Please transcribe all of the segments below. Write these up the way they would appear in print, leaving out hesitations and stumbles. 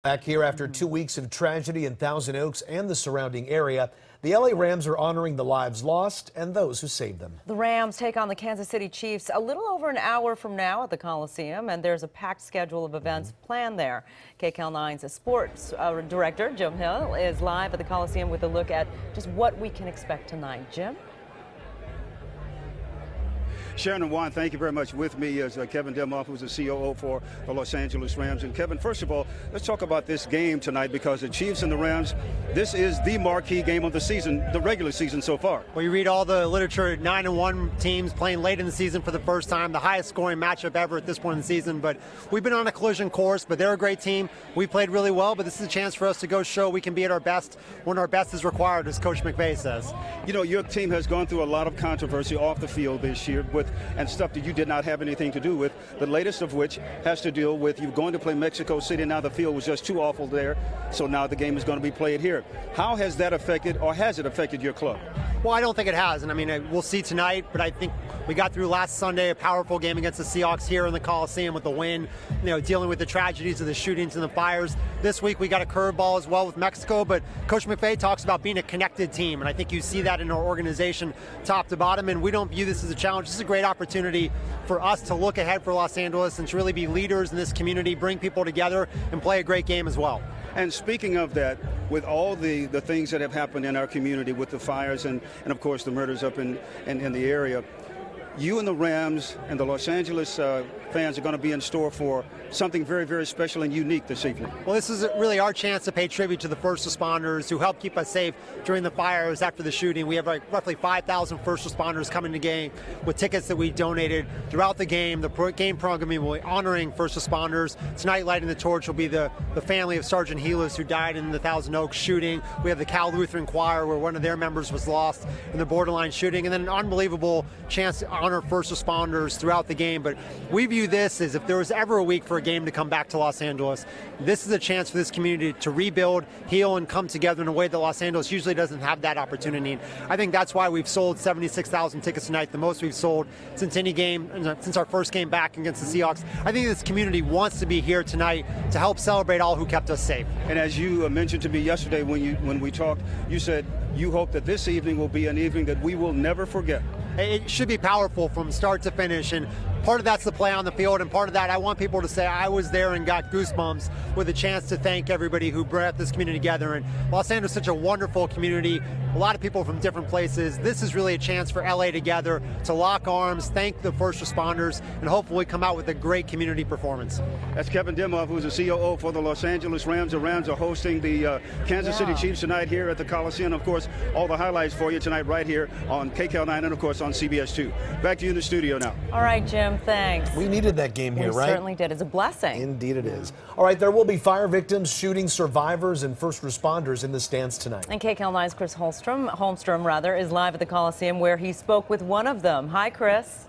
Back here after 2 weeks of tragedy in Thousand Oaks and the surrounding area, the LA Rams are honoring the lives lost and those who saved them. The Rams take on the Kansas City Chiefs a little over an hour from now at the Coliseum, and there's a packed schedule of events planned there. KCAL9's sports director, Jim Hill, is live at the Coliseum with a look at just what we can expect tonight. Jim? Sharon and Juan, thank you very much. With me is Kevin Demoff, who's the COO for the Los Angeles Rams. And Kevin, first of all, let's talk about this game tonight, because the Chiefs and the Rams, this is the marquee game of the season, the regular season so far. Well, you read all the literature, 9-1 teams playing late in the season for the first time, the highest scoring matchup ever at this point in the season. But we've been on a collision course, but they're a great team. We played really well, but this is a chance for us to go show we can be at our best when our best is required, as Coach McVay says. You know, your team has gone through a lot of controversy off the field this year and stuff that you did not have anything to do with, the latest of which has to deal with you going to play Mexico City. Now the field was just too awful there, so now the game is going to be played here. How has that affected, or has it affected your club? Well, I don't think it has, and I mean, we'll see tonight, but I think we got through last Sunday, a powerful game against the Seahawks here in the Coliseum with the win, you know, dealing with the tragedies of the shootings and the fires. This week we got a curveball as well with Mexico, but Coach McVay talks about being a connected team, and I think you see that in our organization top to bottom, and we don't view this as a challenge. This is a great opportunity for us to look ahead for Los Angeles and to really be leaders in this community, bring people together, and play a great game as well. And speaking of that, with all the things that have happened in our community with the fires and of course the murders up in the area, you and the Rams and the Los Angeles fans are going to be in store for something very, very special and unique this evening. Well, this is really our chance to pay tribute to the first responders who helped keep us safe during the fires after the shooting. We have roughly 5,000 first responders coming to game with tickets that we donated throughout the game. The game programming will be honoring first responders. Tonight, lighting the torch will be the family of Sergeant Helus, who died in the Thousand Oaks shooting. We have the Cal Lutheran Choir, where one of their members was lost in the borderline shooting, and then an unbelievable chance to honor first responders throughout the game. But we view this as, if there was ever a week for a game to come back to Los Angeles, this is a chance for this community to rebuild, heal, and come together in a way that Los Angeles usually doesn't have that opportunity. I think that's why we've sold 76,000 tickets tonight, the most we've sold since any game, since our first game back against the Seahawks. I think this community wants to be here tonight to help celebrate all who kept us safe. And as you mentioned to me yesterday when we talked, you said you hope that this evening will be an evening that we will never forget. It should be powerful from start to finish, and part of that's the play on the field, and part of that, I want people to say I was there and got goosebumps with a chance to thank everybody who brought this community together. And Los Angeles is such a wonderful community, a lot of people from different places. This is really a chance for LA together to lock arms, thank the first responders, and hopefully come out with a great community performance. That's Kevin Demoff, who's the COO for the Los Angeles Rams. The Rams are hosting the Kansas City Chiefs tonight here at the Coliseum. Of course, all the highlights for you tonight right here on KCAL9 and, of course, on CBS 2. Back to you in the studio now. All right, Jim, thanks. We needed that game here, right? We certainly did. It's a blessing. Indeed it is. All right, there will be fire victims, shooting survivors, and first responders in the stands tonight. And KCAL9's Chris Holmstrom is live at the Coliseum, where he spoke with one of them. Hi, Chris.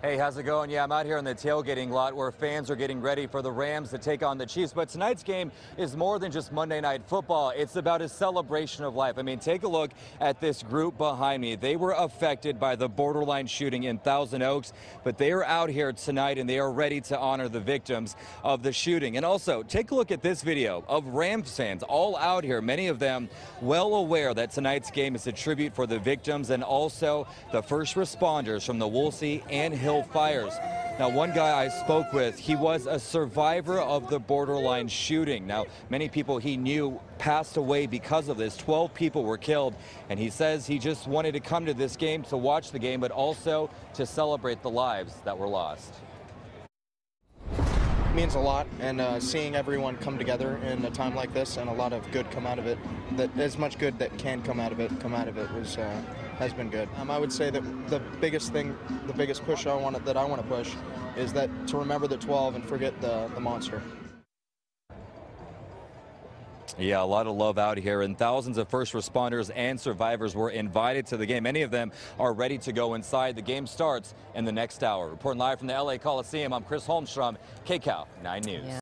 Hey, how's it going? Yeah, I'm out here in the tailgating lot where fans are getting ready for the Rams to take on the Chiefs. But tonight's game is more than just Monday Night Football. It's about a celebration of life. I mean, take a look at this group behind me. They were affected by the borderline shooting in Thousand Oaks, but they are out here tonight and they are ready to honor the victims of the shooting. And also, take a look at this video of Rams fans all out here, many of them well aware that tonight's game is a tribute for the victims and also the first responders from the Woolsey and Hill fires. Now, one guy I spoke with, he was a survivor of the borderline shooting. Now, many people he knew passed away because of this. 12 people were killed, and he says he just wanted to come to this game to watch the game, but also to celebrate the lives that were lost. It means a lot, and seeing everyone come together in a time like this and a lot of good come out of it, that as much good that can come out of it was has been good. I would say that the biggest push I want to push is that to remember the 12 and forget the monster. Yeah, a lot of love out here, and thousands of first responders and survivors were invited to the game. Many of them are ready to go inside. The game starts in the next hour. Reporting live from the LA Coliseum, I'm Chris Holmstrom, KCAL 9 News. Yeah.